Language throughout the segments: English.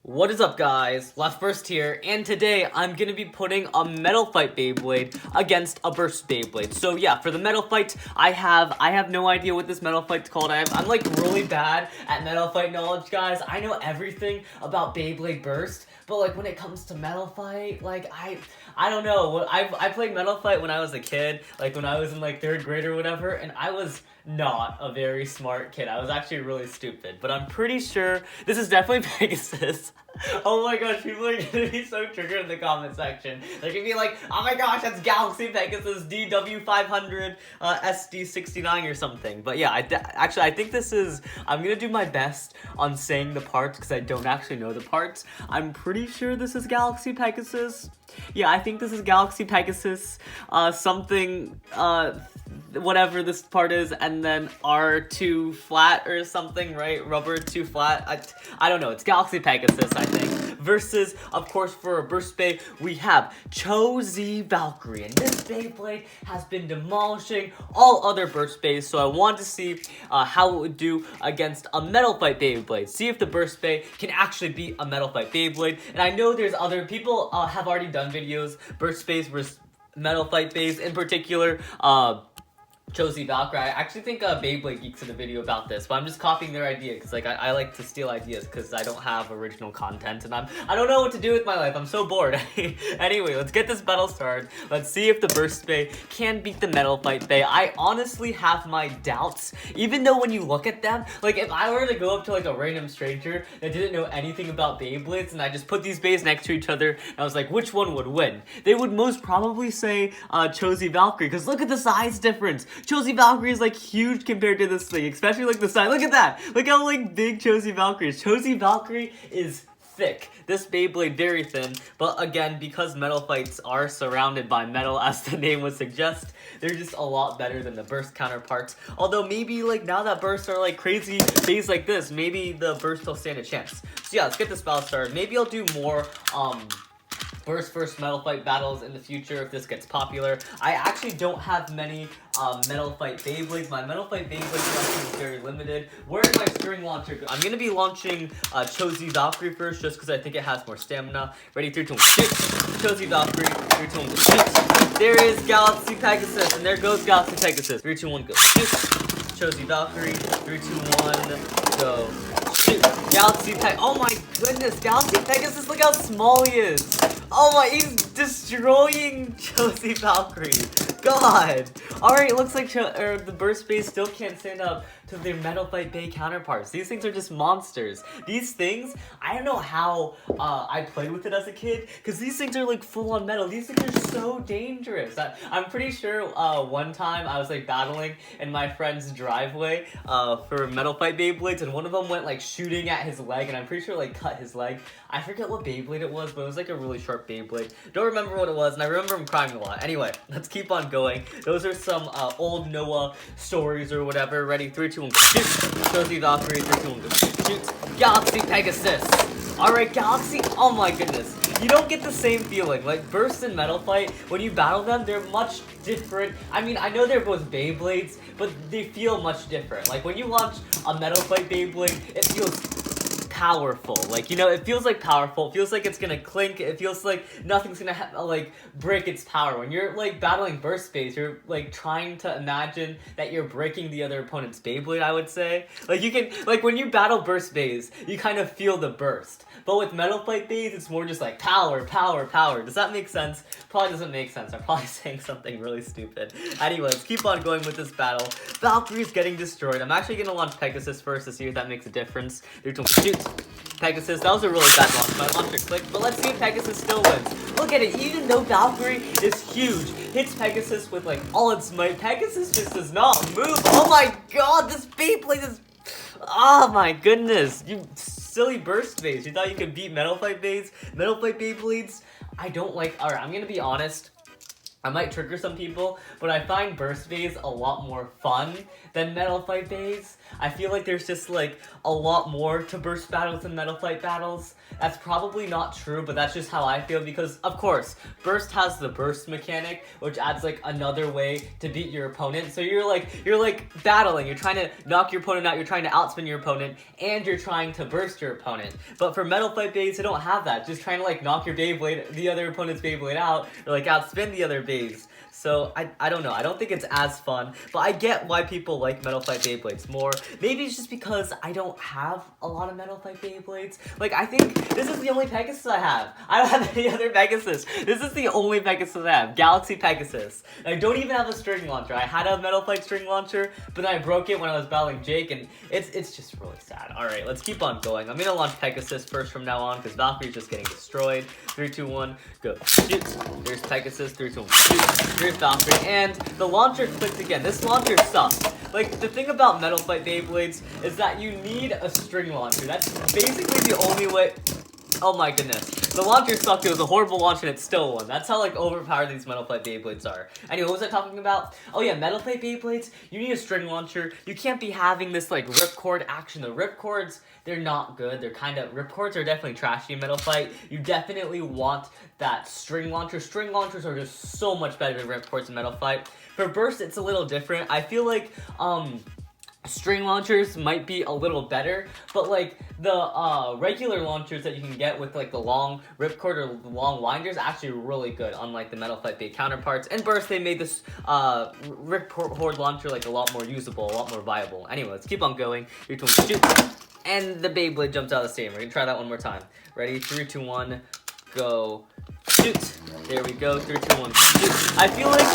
What is up, guys? LeftBurst here, and today I'm gonna be putting a Metal Fight Beyblade against a Burst Beyblade. So yeah, for the Metal Fight, I have no idea what this Metal Fight's called. I'm like really bad at Metal Fight knowledge, guys. I know everything about Beyblade Burst, but like when it comes to Metal Fight, like I don't know. I played Metal Fight when I was a kid, like when I was in like 3rd grade or whatever, and I was not a very smart kid. I was actually really stupid, but I'm pretty sure this is definitely Pegasus. Oh my gosh, people are gonna be so triggered in the comment section. They're gonna be like, oh my gosh, that's Galaxy Pegasus DW500 SD69 or something. But yeah, I think this is, I'm gonna do my best on saying the parts because I don't actually know the parts. I'm pretty sure this is Galaxy Pegasus. Yeah, I think this is Galaxy Pegasus, whatever this part is, and then R2 flat or something, right? Rubber 2 flat. I don't know. It's Galaxy Pegasus, I think. Versus, of course, for a Burst Bay, we have Chozy Valkyrie. And this Beyblade has been demolishing all other Burst Bays, so I want to see how it would do against a Metal Fight Beyblade. See if the Burst Bay can actually beat a Metal Fight Beyblade. And I know there's other people have already done videos, Burst Bays versus Metal Fight Bays, in particular, Chozy Valkyrie. I actually think Beyblade Geeks did a video about this, but I'm just copying their idea because like I like to steal ideas because I don't have original content and I don't know what to do with my life. I'm so bored. Anyway, let's get this battle started. Let's see if the Burst Bay can beat the Metal Fight Bay. I honestly have my doubts, even though when you look at them, like if I were to go up to like a random stranger that didn't know anything about Beyblades and I just put these bays next to each other and I was like, which one would win? They would most probably say Chozy Valkyrie, because look at the size difference. Chozy Valkyrie is like huge compared to this thing, especially like the size. Look at that! Look how like big Chozy Valkyrie is. Chozy Valkyrie is thick. This Beyblade very thin, but again, because Metal Fights are surrounded by metal, as the name would suggest, they're just a lot better than the Burst counterparts. Although maybe like now that Bursts are like crazy bays like this, maybe the Burst will stand a chance. So yeah, let's get this battle started. Maybe I'll do more Burst versus Metal Fight battles in the future if this gets popular. I actually don't have many Metal Fight Beyblades. My Metal Fight Beyblade collection is very limited. Where's my string launcher? I'm going to be launching Chozy Valkyrie first just because I think it has more stamina. Ready, 3, 2, 1, shoot! Chozy Valkyrie, 3, 2, 1, go, shoot! There is Galaxy Pegasus, and there goes Galaxy Pegasus. 3, 2, 1, go, shoot! Chozy Valkyrie, 3, 2, 1, go, shoot! Galaxy Pegasus, oh my goodness, Galaxy Pegasus, look how small he is! Oh my, he's destroying Chozy Valkyrie. God. Alright, looks like the Burst Bays still can't stand up to their Metal Fight Bay counterparts. These things are just monsters. These things, I don't know how I played with it as a kid, because these things are like full on metal. These things are so dangerous. I'm pretty sure one time I was like battling in my friend's driveway for Metal Fight Beyblades, and one of them went like shooting at his leg, and I'm pretty sure like cut his leg. I forget what Beyblade it was, but it was like a really sharp Beyblade. Don't remember what it was, and I remember him crying a lot. Anyway, let's keep on going. Those are some old Noah stories or whatever. Ready, 3, 2, 1, go, shoot! Chozy Valkyrie, 3, 2, 1, go, shoot! Galaxy Pegasus! Alright, Galaxy, oh my goodness. You don't get the same feeling. Like, Burst and Metal Fight, when you battle them, they're much different. I mean, I know they're both Beyblades, but they feel much different. Like, when you launch a Metal Fight Beyblade, it feels powerful. Like, you know, it feels like powerful. It feels like it's gonna clink. It feels like nothing's gonna like break its power. When you're like battling Burst Bays, you're like trying to imagine that you're breaking the other opponent's Beyblade, I would say. Like, you can, like, when you battle Burst Bays, you kind of feel the burst. But with Metal Fight Bays, it's more just like power, power, power. Does that make sense? Probably doesn't make sense. I'm probably saying something really stupid. Anyway, let's keep on going with this battle. Valkyrie's getting destroyed. I'm actually gonna launch Pegasus first to see if that makes a difference. Shoot! Pegasus, that was a really bad launch. My launcher clicked, but let's see if Pegasus still wins. Look at it, even though Valkyrie is huge, hits Pegasus with like all its might. Pegasus just does not move. Oh my god, this Beyblade is... Oh my goodness, you silly Burst Bays. You thought you could beat Metal Fight Bays? Metal Fight Beyblades? I don't like... Alright, I'm gonna be honest. I might trigger some people, but I find burst bays a lot more fun than metal fight bays. I feel like there's just like a lot more to burst battles than metal fight battles. That's probably not true, but that's just how I feel because, of course, burst has the burst mechanic, which adds like another way to beat your opponent. So you're like battling, you're trying to knock your opponent out, you're trying to outspin your opponent, and you're trying to burst your opponent. But for metal fight bays, they don't have that. Just trying to like knock your Beyblade, the other opponent's Beyblade out, or like outspin the other bays. So, I don't know. I don't think it's as fun, but I get why people like Metal Fight Beyblades more. Maybe it's just because I don't have a lot of Metal Fight Beyblades. Like, I think this is the only Pegasus I have. I don't have any other Pegasus. This is the only Pegasus I have. Galaxy Pegasus. And I don't even have a string launcher. I had a Metal Fight string launcher, but then I broke it when I was battling Jake, and it's just really sad. Alright, let's keep on going. I'm gonna launch Pegasus first from now on, because Valkyrie's just getting destroyed. 3, 2, 1, go. Shoot. There's Pegasus. 3, 2, 1, shoot. There's Valkyrie, and the launcher clicked again. This launcher sucks. Like, the thing about Metal Fight Beyblades is that you need a string launcher. That's basically the only way. Oh my goodness. The launcher sucked. It was a horrible launch and it still won. That's how, like, overpowered these Metal Fight Beyblades are. Anyway, what was I talking about? Oh yeah, Metal Fight Beyblades, you need a string launcher. You can't be having this, like, ripcord action. The ripcords, they're not good. They're kind of, ripcords are definitely trashy in Metal Fight. You definitely want that string launcher. String launchers are just so much better than ripcords in Metal Fight. For Burst, it's a little different. I feel like, string launchers might be a little better, but like the regular launchers that you can get with like the long ripcord or the long winders actually really good, unlike the Metal Fight Bay counterparts. And Burst, they made this ripcord launcher like a lot more usable, a lot more viable. Anyway, let's keep on going. 3, 2, 1, shoot. And the Beyblade jumps out of the stadium. We're gonna try that one more time. Ready? 3, 2, 1, go. Shoot. There we go. 3, 2, 1, shoot. I feel like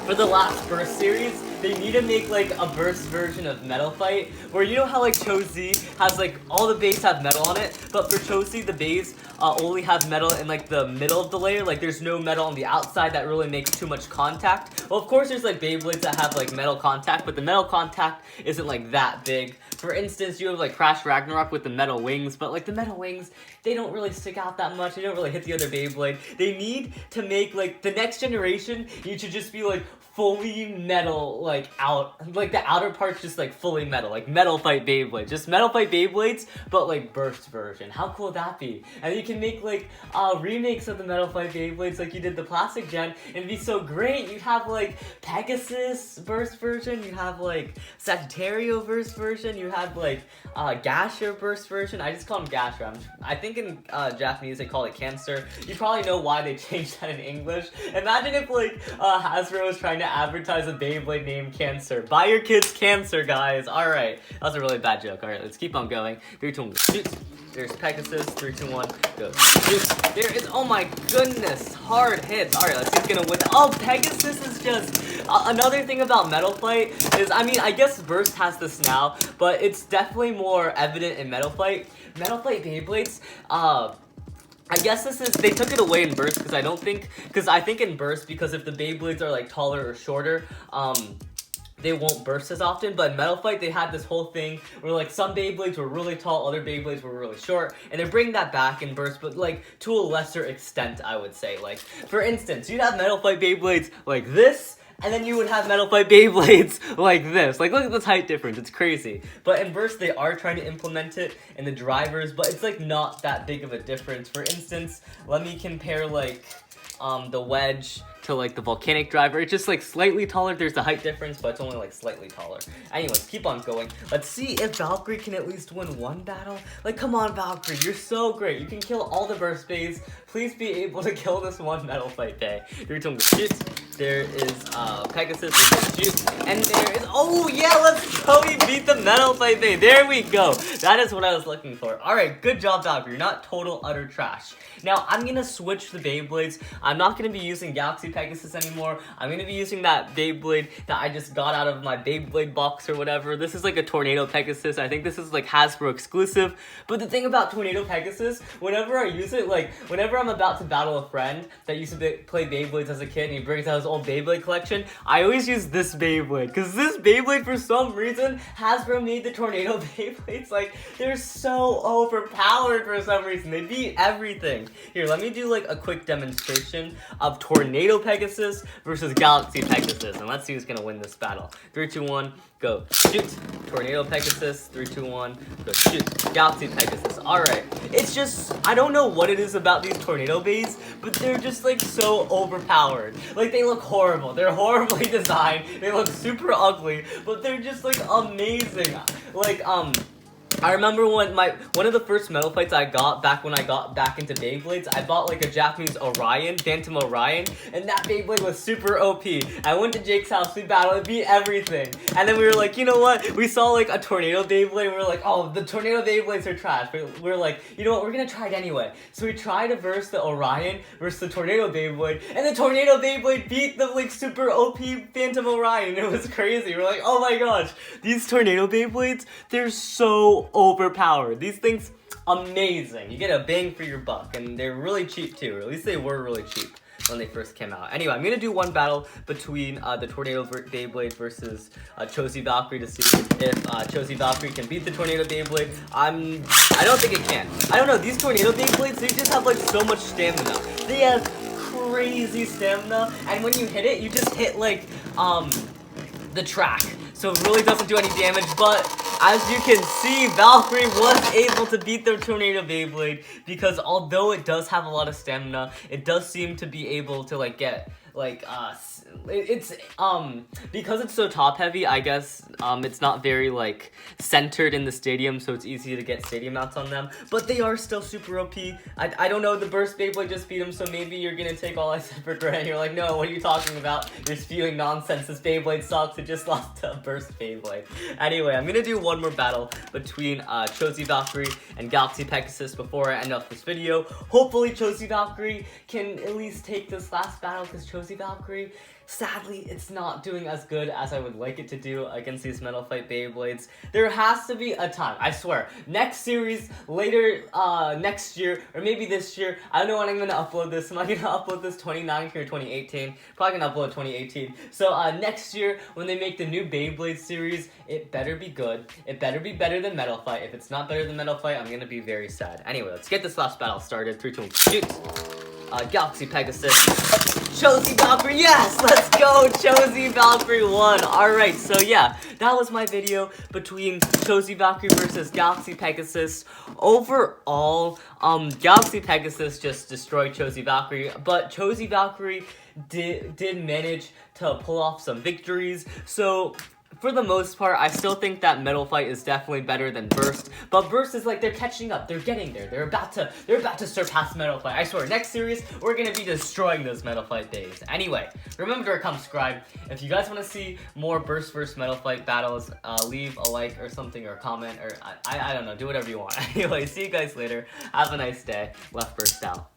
for the last Burst series, they need to make like a Burst version of Metal Fight, where you know how like Cho-Z has like all the bays have metal on it, but for Cho-Z the bays only have metal in like the middle of the layer, like there's no metal on the outside that really makes too much contact. Well, of course there's like Beyblades that have like metal contact, but the metal contact isn't like that big. For instance, you have like Crash Ragnarok with the metal wings, but like the metal wings, they don't really stick out that much. They don't really hit the other Beyblade. They need to make like the next generation, you should just be like fully metal, like like the outer parts just like fully metal, like Metal Fight Beyblade, just Metal Fight Beyblades, but like Burst version. How cool would that be? And you can make like remakes of the Metal Fight Beyblades, like you did the plastic gen, and it'd be so great. You'd have like Pegasus Burst version, you have like Sagittario Burst version, you have like Gasher Burst version. I just call him Gasher. I think in Japanese they call it Cancer. You probably know why they changed that in English. Imagine if like Hasbro was trying to advertise a Beyblade named Cancer. Buy your kids Cancer, guys. Alright. That was a really bad joke. Alright, let's keep on going. 3, 2, 1, shoot. There's Pegasus. 3, 2, 1, go. Shoot. There is, oh my goodness, hard hits. Alright, let's see who's gonna win. Oh, Pegasus is just, another thing about Metal Fight is, I mean, I guess Burst has this now, but it's definitely more evident in Metal Fight. Metal Fight Beyblades, I guess this is, they took it away in Burst because I think in Burst, because if the Beyblades are like taller or shorter, they won't burst as often. But in Metal Fight, they had this whole thing where like some Beyblades were really tall, other Beyblades were really short, and they're bringing that back in Burst, but like to a lesser extent, I would say. Like, for instance, you'd have Metal Fight Beyblades like this, and then you would have Metal Fight Beyblades like this. Like, look at this height difference. It's crazy. But in Burst, they are trying to implement it in the drivers, but it's, like, not that big of a difference. For instance, let me compare, like, the Wedge to like the volcanic driver. It's just like slightly taller. There's the height difference, but it's only like slightly taller. Anyways, keep on going. Let's see if Valkyrie can at least win one battle. Like, come on, Valkyrie, you're so great. You can kill all the burst bays. Please be able to kill this one Metal Fight bay. Shoot. There is Pegasus, shoot, and there is, oh yeah, let's go, we beat the Metal Fight bay. There we go. That is what I was looking for. Alright, good job, Valkyrie. You're not total utter trash. Now, I'm gonna switch the Beyblades. I'm not gonna be using Galaxy Pegasus anymore. I'm gonna be using that Beyblade that I just got out of my Beyblade box or whatever. This is like a Tornado Pegasus. I think this is like Hasbro exclusive. But the thing about Tornado Pegasus, whenever I use it, like whenever I'm about to battle a friend that used to play Beyblades as a kid and he brings out his his old Beyblade collection, I always use this Beyblade, because this Beyblade, for some reason, Hasbro made the Tornado Beyblades, like, they're so overpowered for some reason. They beat everything. Here, let me do, like, a quick demonstration of Tornado Pegasus versus Galaxy Pegasus, and let's see who's gonna win this battle. 3, 2, 1, go shoot. Tornado Pegasus, 3, 2, 1, go shoot. Galaxy Pegasus. Alright. It's just, I don't know what it is about these Tornado Bays, but they're just like so overpowered. Like, they look horrible. They're horribly designed. They look super ugly, but they're just like amazing. Like, I remember when one of the first metal fights I got back when I got back into Beyblades, I bought like a Japanese Orion, Phantom Orion, and that Beyblade was super OP. I went to Jake's house, we battled, it beat everything. And then we were like, you know what? We saw like a Tornado Beyblade, and we were like, oh, the Tornado Beyblades are trash. But we were like, you know what? We're gonna try it anyway. So we tried to verse the Orion versus the Tornado Beyblade, and the Tornado Beyblade beat the like super OP Phantom Orion. It was crazy. We're like, oh my gosh, these Tornado Beyblades, they're so overpowered. These things, amazing. You get a bang for your buck, and they're really cheap too, or at least they were really cheap when they first came out. Anyway, I'm gonna do one battle between the Tornado Beyblade versus Chosi Valkyrie to see if Chosi Valkyrie can beat the Tornado Beyblade. I don't think it can. I don't know, these Tornado Beyblades, they just have like so much stamina. They have crazy stamina, and when you hit it, you just hit like the track. So it really doesn't do any damage, but as you can see, Valkyrie was able to beat the Tornado Beyblade because although it does have a lot of stamina, it does seem to be able to like get like because it's so top heavy, I guess it's not very like centered in the stadium, so it's easy to get stadium mounts on them, but they are still super OP. I don't know, the Burst Beyblade just beat him, so maybe you're gonna take all I said for granted. You're like, no, what are you talking about? You're spewing nonsense. This Beyblade sucks. It just lost to a Burst Beyblade. Anyway, I'm gonna do one more battle between Chosi Valkyrie and Galaxy Pegasus before I end off this video. Hopefully Chosi Valkyrie can at least take this last battle, because Chosi Valkyrie, sadly, it's not doing as good as I would like it to do against these Metal Fight Beyblades. There has to be a time, I swear. Next series, later, next year, or maybe this year. I don't know when I'm gonna upload this. Am I gonna upload this 2019 or 2018? Probably gonna upload 2018. So, next year, when they make the new Beyblade series, it better be good. It better be better than Metal Fight. If it's not better than Metal Fight, I'm gonna be very sad. Anyway, let's get this last battle started. 3, 2, 1, shoot! Galaxy Pegasus. Chosi Valkyrie, yes! Let's go! Chosi Valkyrie won! Alright, so yeah, that was my video between Chosi Valkyrie versus Galaxy Pegasus. Overall, Galaxy Pegasus just destroyed Chosi Valkyrie, but Chosi Valkyrie did manage to pull off some victories, so for the most part, I still think that Metal Fight is definitely better than Burst, but Burst is like, they're catching up, they're getting there, they're about to surpass Metal Fight. I swear, next series, we're gonna be destroying those Metal Fight days. Anyway, remember to come subscribe. If you guys want to see more Burst versus Metal Fight battles, leave a like or something, or comment, or I don't know, do whatever you want. Anyway, see you guys later. Have a nice day. LeftBurst out.